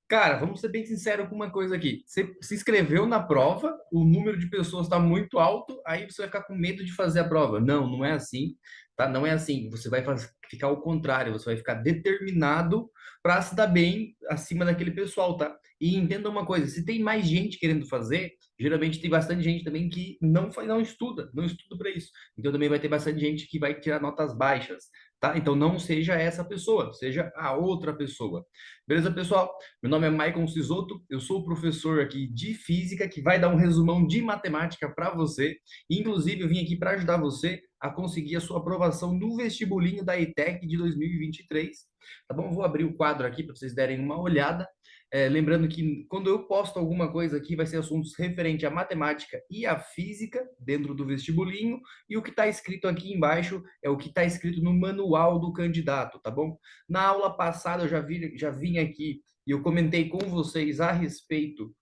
Cara, vamos ser bem sinceros com uma coisa aqui. Você se inscreveu na prova, o número de pessoas está muito alto, aí você vai ficar com medo de fazer a prova. Não, não é assim, tá? Não é assim. Você vai ficar ao contrário, você vai ficar determinado para se dar bem acima daquele pessoal, tá? E entenda uma coisa, se tem mais gente querendo fazer, geralmente tem bastante gente também que não estuda para isso. Então também vai ter bastante gente que vai tirar notas baixas, tá? Então não seja essa pessoa, seja a outra pessoa. Beleza, pessoal? Meu nome é Maicon Sisoto, eu sou o professor aqui de física que vai dar um resumão de matemática para você. Inclusive, eu vim aqui para ajudar você a conseguir a sua aprovação no vestibulinho da ETEC de 2023. Tá bom? Vou abrir o quadro aqui para vocês derem uma olhada. Lembrando que quando eu posto alguma coisa aqui, vai ser assuntos referente à matemática e à física dentro do vestibulinho, e o que está escrito aqui embaixo é o que está escrito no manual do candidato, tá bom? Na aula passada eu já vim aqui e eu comentei com vocês a respeito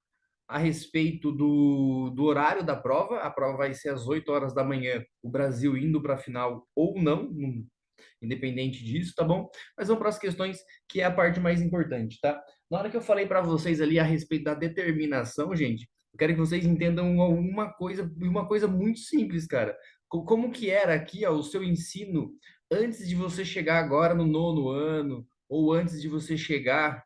do horário da prova. A prova vai ser às 8 horas da manhã, o Brasil indo para a final ou não, independente disso, tá bom? Mas vamos para as questões que é a parte mais importante, tá? Na hora que eu falei para vocês ali a respeito da determinação, gente, eu quero que vocês entendam uma coisa muito simples, cara. Como que era aqui, ó, o seu ensino antes de você chegar agora no nono ano, ou antes de você chegar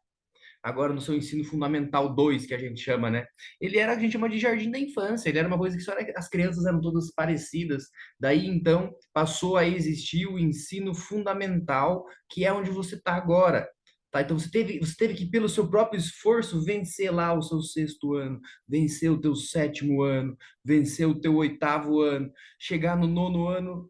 agora no seu ensino fundamental 2 que a gente chama, né? Ele era, a gente chama de jardim da infância, ele era uma coisa que só era, as crianças eram todas parecidas. Daí, então, passou a existir o ensino fundamental, que é onde você está agora. Tá, então você teve que, pelo seu próprio esforço, vencer lá o seu sexto ano, vencer o teu sétimo ano, vencer o teu oitavo ano, chegar no nono ano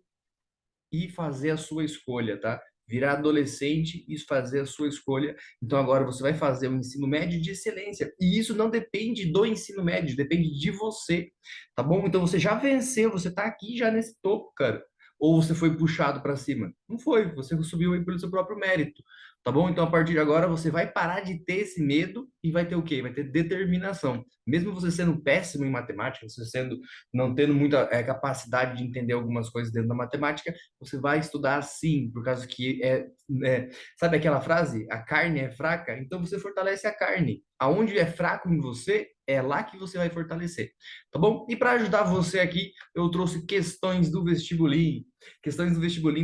e fazer a sua escolha, tá? Virar adolescente e fazer a sua escolha. Então agora você vai fazer o ensino médio de excelência. E isso não depende do ensino médio, depende de você, tá bom? Então você já venceu, você tá aqui já nesse topo, cara. Ou você foi puxado para cima? Não foi, você subiu aí pelo seu próprio mérito, tá bom? Então a partir de agora você vai parar de ter esse medo e vai ter o quê? Vai ter determinação. Mesmo você sendo péssimo em matemática, você sendo não tendo muita capacidade de entender algumas coisas dentro da matemática, você vai estudar sim, por causa que sabe aquela frase? A carne é fraca, então você fortalece a carne. Aonde é fraco em você, é lá que você vai fortalecer, tá bom? E para ajudar você aqui, eu trouxe questões do vestibulinho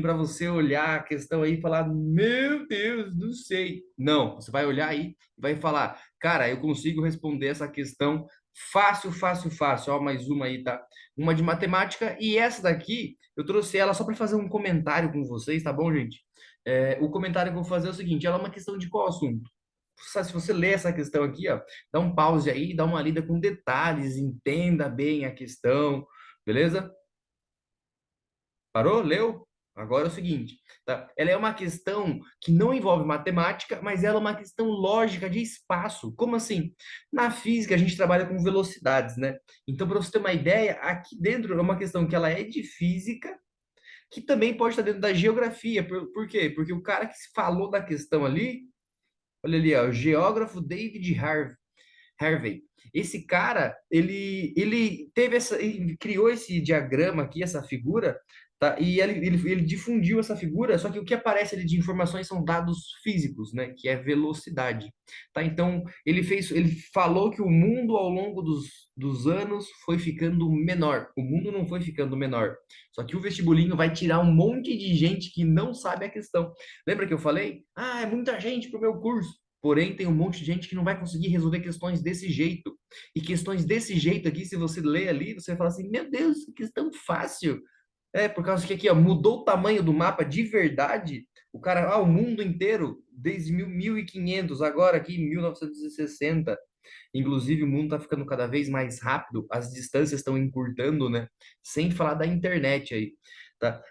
para você olhar a questão aí e falar, meu Deus, não sei. Não, você vai olhar aí e vai falar, cara, eu consigo responder essa questão fácil, fácil, fácil. Ó, mais uma aí, tá? Uma de matemática e essa daqui eu trouxe ela só para fazer um comentário com vocês, tá bom, gente? O comentário que eu vou fazer é o seguinte: ela é uma questão de qual assunto? Se você ler essa questão aqui, ó, dá um pause aí, dá uma lida com detalhes, entenda bem a questão, beleza? Parou? Leu? Agora é o seguinte, tá? Ela é uma questão que não envolve matemática, mas ela é uma questão lógica de espaço. Como assim? Na física a gente trabalha com velocidades, né? Então, para você ter uma ideia, aqui dentro é uma questão que ela é de física, que também pode estar dentro da geografia. Por quê? Porque o cara que falou da questão ali, olha ali, ó, o geógrafo David Harvey. Esse cara, ele teve ele criou esse diagrama aqui, essa figura, tá? E ele difundiu essa figura, só que o que aparece ali de informações são dados físicos, né? Que é velocidade, tá? Então, ele falou que o mundo ao longo dos anos foi ficando menor. O mundo não foi ficando menor. Só que o vestibulinho vai tirar um monte de gente que não sabe a questão. Lembra que eu falei? Ah, é muita gente pro meu curso. Porém, tem um monte de gente que não vai conseguir resolver questões desse jeito. E questões desse jeito aqui, se você ler ali, você vai falar assim: meu Deus, que questão fácil. Por causa que aqui, ó, mudou o tamanho do mapa de verdade. O cara, o mundo inteiro, desde 1500, agora aqui em 1960. Inclusive, o mundo está ficando cada vez mais rápido, as distâncias estão encurtando, né? Sem falar da internet aí. Tá?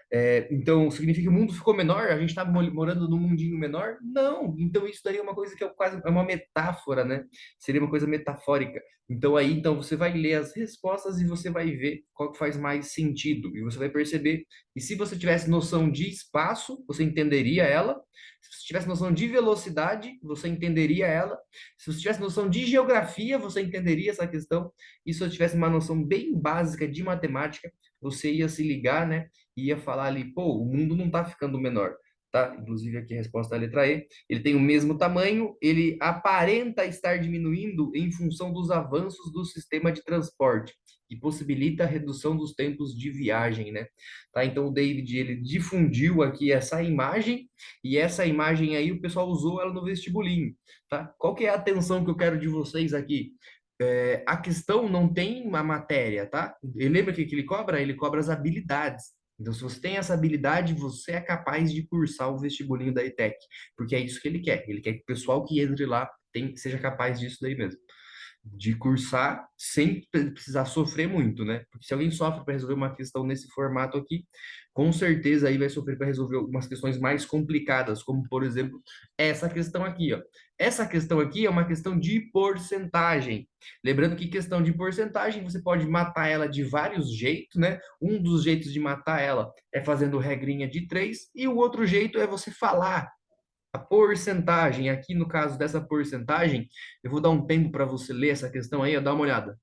Então, significa que o mundo ficou menor? A gente está morando num mundinho menor? Não. Então, isso daí é uma coisa que é quase uma metáfora, né? Seria uma coisa metafórica. Então, aí, então você vai ler as respostas e você vai ver qual que faz mais sentido. E você vai perceber. E se você tivesse noção de espaço, você entenderia ela. Se você tivesse noção de velocidade, você entenderia ela. Se você tivesse noção de geografia, você entenderia essa questão. E se você tivesse uma noção bem básica de matemática, você ia se ligar, né? E ia falar ali, pô, o mundo não está ficando menor. tá? Inclusive aqui a resposta é a letra E. Ele tem o mesmo tamanho, ele aparenta estar diminuindo em função dos avanços do sistema de transporte, que possibilita a redução dos tempos de viagem, né? Tá? Então o David, ele difundiu aqui essa imagem, e essa imagem aí o pessoal usou ela no vestibulinho, tá? Qual que é a atenção que eu quero de vocês aqui? A questão não tem uma matéria, tá? E lembra que ele cobra? Ele cobra as habilidades. Então, se você tem essa habilidade, você é capaz de cursar o vestibulinho da ETEC, porque é isso que ele quer. Ele quer que o pessoal que entre lá seja capaz disso daí mesmo, de cursar sem precisar sofrer muito, né? Porque se alguém sofre para resolver uma questão nesse formato aqui, com certeza aí vai sofrer para resolver algumas questões mais complicadas, como por exemplo, essa questão aqui, ó. Essa questão aqui é uma questão de porcentagem. Lembrando que questão de porcentagem você pode matar ela de vários jeitos, né? Um dos jeitos de matar ela é fazendo regrinha de três, e o outro jeito é você falar a porcentagem. Aqui no caso dessa porcentagem, eu vou dar um tempo para você ler essa questão aí, ó, dá uma olhada.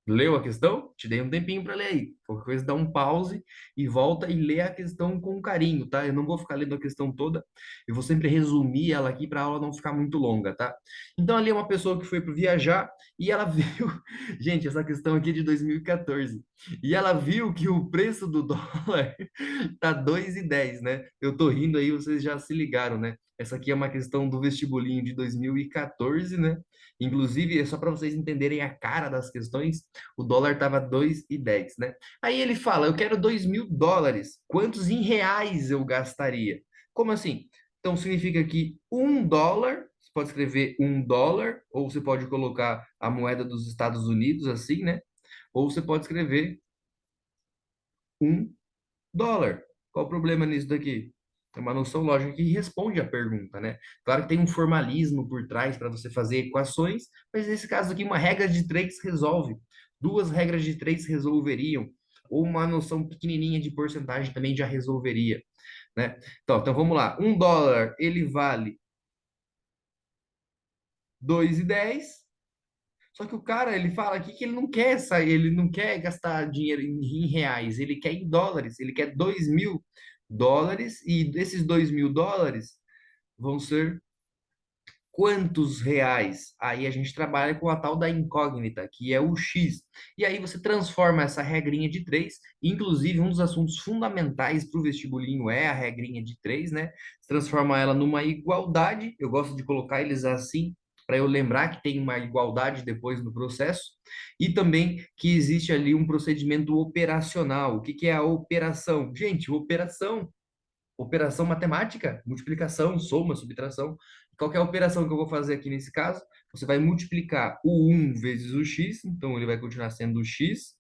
Leu a questão? Te dei um tempinho para ler aí. Qualquer coisa, dá um pause e volta e lê a questão com carinho, tá? Eu não vou ficar lendo a questão toda, eu vou sempre resumir ela aqui para a aula não ficar muito longa, tá? Então, ali é uma pessoa que foi para viajar e ela viu. Gente, essa questão aqui é de 2014. E ela viu que o preço do dólar tá 2,10, né? Eu tô rindo aí, vocês já se ligaram, né? Essa aqui é uma questão do vestibulinho de 2014, né? Inclusive, é só para vocês entenderem a cara das questões, o dólar estava 2,10, né? Aí ele fala, eu quero 2.000 dólares, quantos em reais eu gastaria? Como assim? Então significa que US$ 1, você pode escrever US$ 1, ou você pode colocar a moeda dos Estados Unidos, assim, né? Ou você pode escrever US$ 1. Qual o problema nisso daqui? É uma noção lógica que responde à pergunta, né? Claro que tem um formalismo por trás para você fazer equações, mas nesse caso aqui, uma regra de três resolve. Duas regras de três resolveriam. Ou uma noção pequenininha de porcentagem também já resolveria, né? Então vamos lá. US$ 1, ele vale 2,10. Só que o cara, ele fala aqui que ele não quer sair, ele não quer gastar dinheiro em reais, ele quer em dólares, ele quer 2.000 dólares, e desses 2.000 dólares vão ser quantos reais? Aí a gente trabalha com a tal da incógnita, que é o X. E aí você transforma essa regrinha de três, inclusive um dos assuntos fundamentais para o vestibulinho é a regrinha de três, né? Você transforma ela numa igualdade, eu gosto de colocar eles assim, para eu lembrar que tem uma igualdade depois no processo, e também que existe ali um procedimento operacional. O que que é a operação? Gente, operação matemática, multiplicação, soma, subtração. Qual que é a operação que eu vou fazer aqui nesse caso? Você vai multiplicar o um vezes o x, então ele vai continuar sendo o x,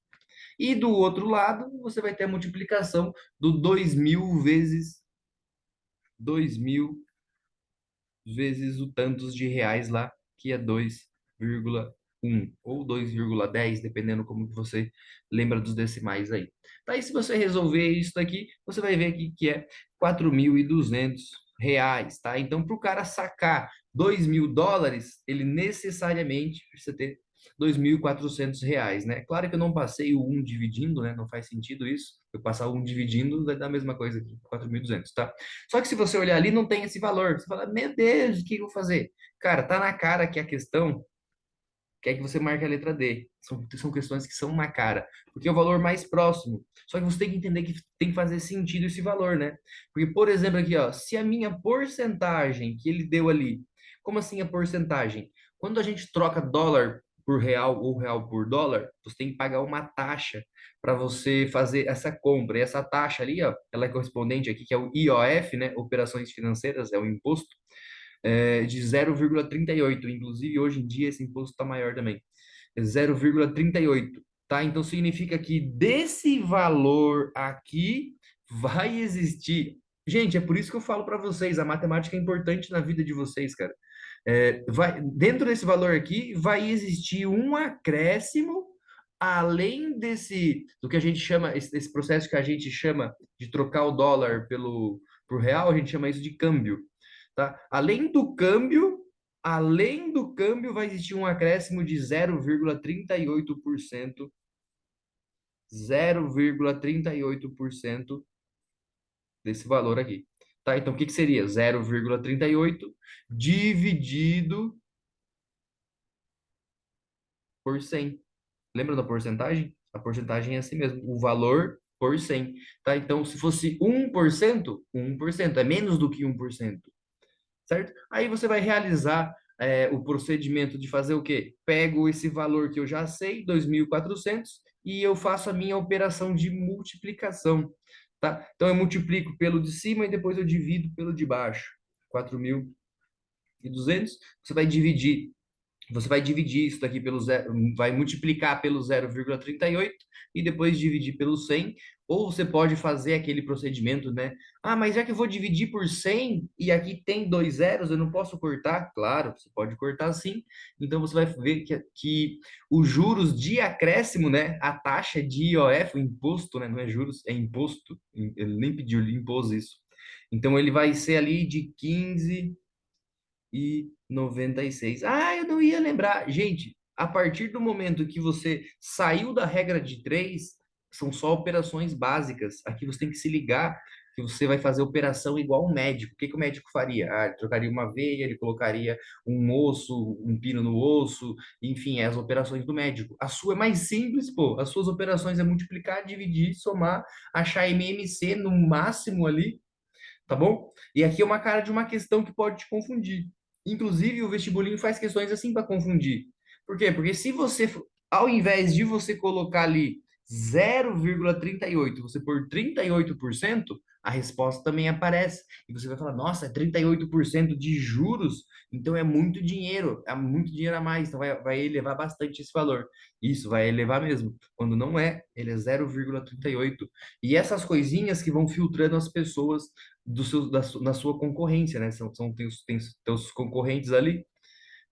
e do outro lado você vai ter a multiplicação do 2.000 vezes o tantos de reais lá, que é 2,1 ou 2,10, dependendo como que você lembra dos decimais aí. Daí, se você resolver isso daqui, você vai ver aqui que é 4.200 reais, tá? Então, para o cara sacar 2.000 dólares, ele necessariamente precisa ter 2.400 reais, né? Claro que eu não passei o um dividindo, né? Não faz sentido isso. Eu passar o um dividindo vai dar a mesma coisa aqui, 4.200, tá? Só que se você olhar ali, não tem esse valor. Você fala, meu Deus, o que eu vou fazer? Cara, tá na cara que a questão quer que você marque a letra D. São questões que são na cara, porque é o valor mais próximo. Só que você tem que entender que tem que fazer sentido esse valor, né? Porque, por exemplo, aqui, ó, se a minha porcentagem que ele deu ali, como assim a porcentagem? Quando a gente troca dólar por real ou real por dólar, você tem que pagar uma taxa para você fazer essa compra. E essa taxa ali, ó, ela é correspondente aqui, que é o IOF, né? Operações financeiras, é o imposto de 0,38. Inclusive, hoje em dia, esse imposto está maior também. É 0,38. Tá? Então, significa que desse valor aqui vai existir. Gente, é por isso que eu falo para vocês, a matemática é importante na vida de vocês, cara. Dentro desse valor aqui, vai existir um acréscimo além do que a gente chama, esse processo que a gente chama de trocar o dólar por real, a gente chama isso de câmbio, tá? Além do câmbio vai existir um acréscimo de 0,38%, 0,38% desse valor aqui. Tá? Então, o que que seria? 0,38 dividido por 100. Lembra da porcentagem? A porcentagem é assim mesmo, o valor por 100. Tá? Então, se fosse 1%, é menos do que 1%, certo? Aí você vai realizar o procedimento de fazer o quê? Pego esse valor que eu já sei, 2.400, e eu faço a minha operação de multiplicação, tá? Então eu multiplico pelo de cima e depois eu divido pelo de baixo. 4.200. Você vai dividir isso daqui pelo zero, vai multiplicar pelo 0,38 e depois dividir pelo 100, ou você pode fazer aquele procedimento, né? Ah, mas já que eu vou dividir por 100 e aqui tem dois zeros, eu não posso cortar? Claro, você pode cortar sim. Então você vai ver que os juros de acréscimo, né? A taxa de IOF, o imposto, né? Não é juros, é imposto. Ele nem pediu, ele impôs isso. Então ele vai ser ali de 15,96. Ah, eu não ia lembrar. Gente, a partir do momento que você saiu da regra de três, são só operações básicas. Aqui você tem que se ligar que você vai fazer operação igual um médico. O que que o médico faria? Ah, ele trocaria uma veia, ele colocaria um osso, um pino no osso, enfim, é as operações do médico. A sua é mais simples, pô. As suas operações é multiplicar, dividir, somar, achar MMC no máximo ali, tá bom? E aqui é uma cara de uma questão que pode te confundir. Inclusive, o vestibulinho faz questões assim para confundir. Por quê? Porque se você, ao invés de você colocar ali 0,38, você pôr 38%, a resposta também aparece. E você vai falar, nossa, é 38% de juros, então é muito dinheiro a mais, então vai elevar bastante esse valor. Isso, vai elevar mesmo. Quando não é, ele é 0,38. E essas coisinhas que vão filtrando as pessoas na sua concorrência, né? Tem os concorrentes ali,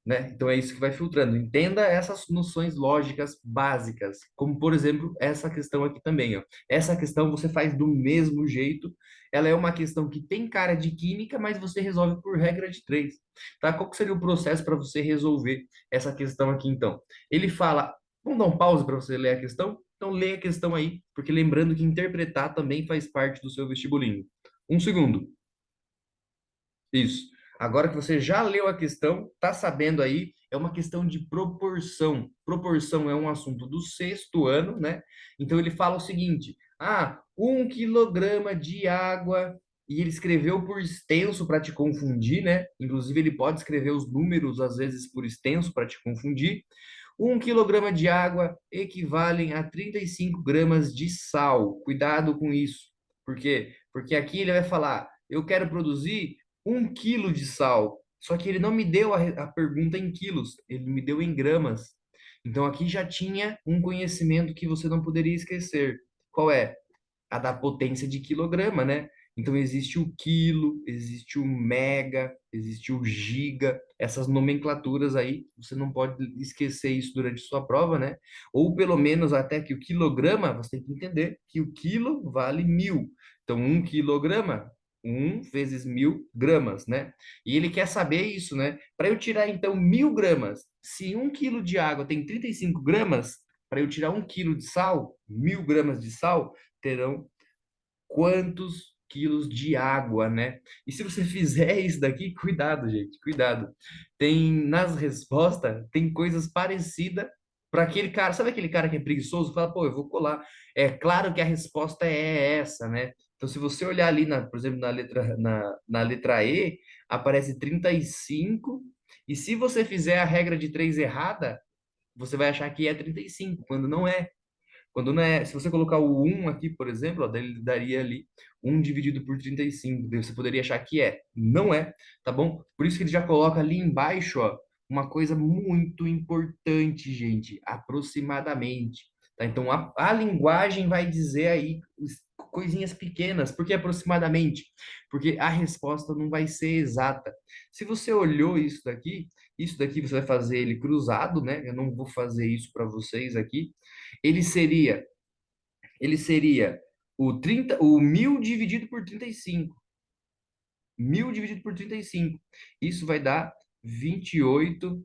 né? Então é isso que vai filtrando. Entenda essas noções lógicas básicas, como por exemplo essa questão aqui também, ó. Essa questão você faz do mesmo jeito. Ela é uma questão que tem cara de química, mas você resolve por regra de três, tá? Qual que seria o processo para você resolver essa questão aqui, então? Ele fala, vamos dar um pause para você ler a questão? Então lê a questão aí, porque lembrando que interpretar também faz parte do seu vestibulinho. Um segundo. Isso. Agora que você já leu a questão, tá sabendo aí, é uma questão de proporção. Proporção é um assunto do sexto ano, né? Então ele fala o seguinte: 1 quilograma de água, e ele escreveu por extenso para te confundir, né? Inclusive, ele pode escrever os números, às vezes, por extenso para te confundir. 1 quilograma de água equivalem a 35 gramas de sal. Cuidado com isso. Por quê? Porque aqui ele vai falar: eu quero produzir 1 quilo de sal. Só que ele não me deu a pergunta em quilos, ele me deu em gramas. Então aqui já tinha um conhecimento que você não poderia esquecer. Qual é? A da potência de quilograma, né? Então existe o quilo, existe o mega, existe o giga, essas nomenclaturas aí, você não pode esquecer isso durante sua prova, né? Ou pelo menos até que o quilograma, você tem que entender que o quilo vale 1.000. Então 1 quilograma, 1 vezes 1.000 gramas, né? E ele quer saber isso, né? Para eu tirar então 1.000 gramas, se 1 quilo de água tem 35 gramas, para eu tirar 1 quilo de sal, 1.000 gramas de sal, terão quantos quilos de água, né? E se você fizer isso daqui, cuidado, gente, cuidado. Tem nas respostas, tem coisas parecidas para aquele cara, sabe aquele cara que é preguiçoso, fala, pô, eu vou colar. É claro que a resposta é essa, né? Então, se você olhar ali, por exemplo, na letra E, aparece 35, e se você fizer a regra de 3 errada, você vai achar que é 35 quando não é. Quando não é, se você colocar o um aqui, por exemplo, ó, daí ele daria ali 1 dividido por 35. Daí você poderia achar que é. Não é, tá bom? Por isso que ele já coloca ali embaixo, ó, uma coisa muito importante, gente, aproximadamente. Tá? Então a linguagem vai dizer aí coisinhas pequenas. Por que aproximadamente? Porque a resposta não vai ser exata. Se você olhou isso daqui você vai fazer ele cruzado, né? Eu não vou fazer isso para vocês aqui. Ele seria, ele seria o 1.000 dividido por 35. 1.000 dividido por 35. Isso vai dar 28,5.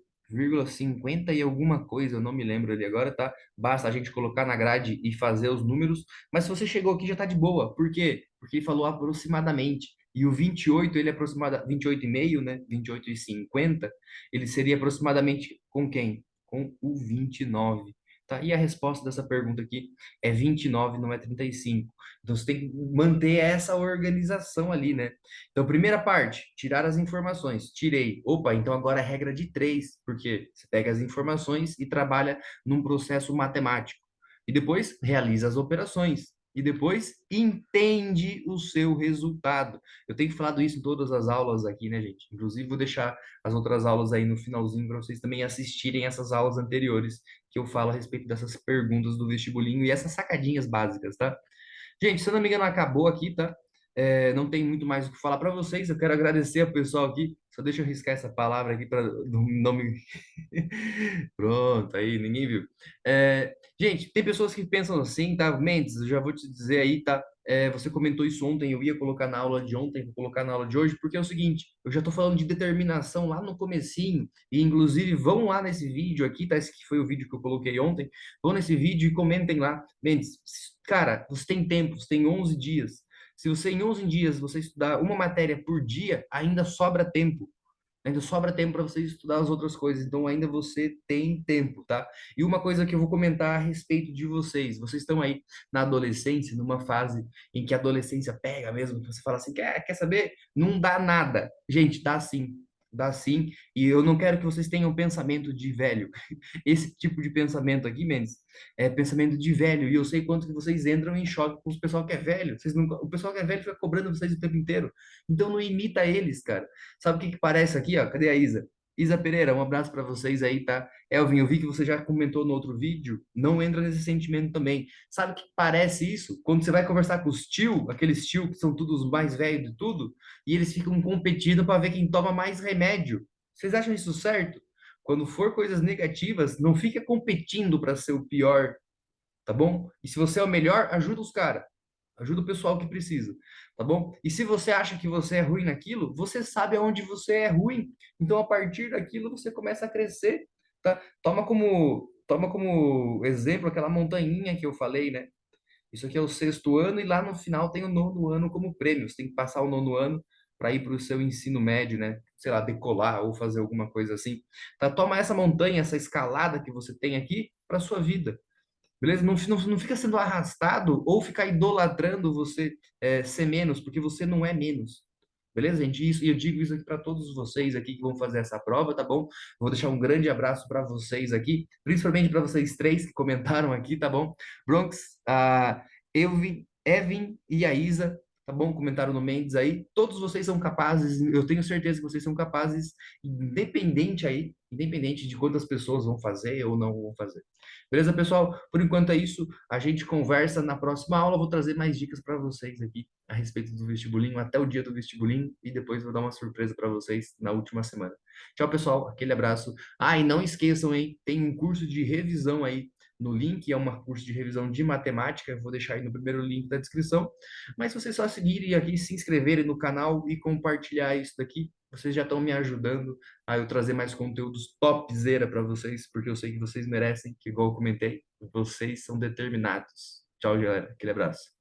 50 e alguma coisa, eu não me lembro ali agora, tá? Basta a gente colocar na grade e fazer os números. Mas se você chegou aqui, já tá de boa. Por quê? Porque ele falou aproximadamente. E o 28 ele é aproximada, 28,5, né? 28,50 ele seria aproximadamente com quem? Com o 29, tá? E a resposta dessa pergunta aqui é 29, não é 35. Então você tem que manter essa organização ali, né? Então, primeira parte, tirar as informações. Tirei. Opa, então agora é regra de três, porque você pega as informações e trabalha num processo matemático. E depois realiza as operações. E depois entende o seu resultado. Eu tenho falado isso em todas as aulas aqui, né, gente? Inclusive, vou deixar as outras aulas aí no finalzinho para vocês também assistirem essas aulas anteriores, que eu falo a respeito dessas perguntas do vestibulinho e essas sacadinhas básicas, tá? Gente, se eu não me engano, acabou aqui, tá? Não tem muito mais o que falar para vocês. Eu quero agradecer ao pessoal aqui. Só deixa eu riscar essa palavra aqui para não me. Pronto, aí, ninguém viu. Gente, tem pessoas que pensam assim, tá? Mendes, eu já vou te dizer aí, tá? Você comentou isso ontem, eu ia colocar na aula de ontem, vou colocar na aula de hoje, porque é o seguinte, eu já tô falando de determinação lá no comecinho, e inclusive vão lá nesse vídeo aqui, tá? Esse que foi o vídeo que eu coloquei ontem, vão nesse vídeo e comentem lá. Mendes, cara, você tem tempo, você tem 11 dias. Se você em 11 dias você estudar uma matéria por dia, ainda sobra tempo. Ainda sobra tempo para você estudar as outras coisas, então ainda você tem tempo, tá? E uma coisa que eu vou comentar a respeito de vocês, vocês estão aí na adolescência, numa fase em que a adolescência pega mesmo, que você fala assim, quer saber? Não dá nada. Gente, dá sim, e eu não quero que vocês tenham pensamento de velho. Esse tipo de pensamento aqui, Mendes, é pensamento de velho, e eu sei quanto que vocês entram em choque com o pessoal que é velho. Vocês não, o pessoal que é velho fica cobrando vocês o tempo inteiro. Então não imita eles, cara. Sabe o que que parece aqui, ó? Cadê a Isa? Isa Pereira, um abraço para vocês aí, tá? Elvin, eu vi que você já comentou no outro vídeo, não entra nesse sentimento também. Sabe o que parece isso? Quando você vai conversar com os tio, aqueles tio que são todos os mais velhos de tudo, e eles ficam competindo para ver quem toma mais remédio. Vocês acham isso certo? Quando for coisas negativas, não fica competindo para ser o pior, tá bom? E se você é o melhor, ajuda os caras. Ajuda o pessoal que precisa, tá bom? E se você acha que você é ruim naquilo, você sabe aonde você é ruim. Então, a partir daquilo, você começa a crescer, tá? Toma como exemplo aquela montanhinha que eu falei, né? Isso aqui é o sexto ano e lá no final tem o nono ano como prêmio. Você tem que passar o nono ano para ir para o seu ensino médio, né? Sei lá, decolar ou fazer alguma coisa assim. Tá? Toma essa montanha, essa escalada que você tem aqui para sua vida. Beleza? Não fica sendo arrastado ou ficar idolatrando você ser menos, porque você não é menos. Beleza, gente? Isso, e eu digo isso aqui para todos vocês aqui que vão fazer essa prova, tá bom? Vou deixar um grande abraço para vocês aqui, principalmente para vocês três que comentaram aqui, tá bom? Bronx, a Elvin, Evin e a Isa, tá bom? Comentaram no Mendes aí. Todos vocês são capazes, eu tenho certeza que vocês são capazes, independente de quantas pessoas vão fazer ou não vão fazer. Beleza, pessoal? Por enquanto é isso. A gente conversa na próxima aula. Vou trazer mais dicas para vocês aqui a respeito do vestibulinho, até o dia do vestibulinho, e depois vou dar uma surpresa para vocês na última semana. Tchau, pessoal. Aquele abraço. Ah, e não esqueçam, hein? Tem um curso de revisão aí no link, é um curso de revisão de matemática. Eu vou deixar aí no primeiro link da descrição. Mas se vocês só seguirem aqui, se inscreverem no canal e compartilhar isso daqui, vocês já estão me ajudando a eu trazer mais conteúdos topzera para vocês, porque eu sei que vocês merecem, que igual eu comentei, vocês são determinados. Tchau, galera. Aquele abraço.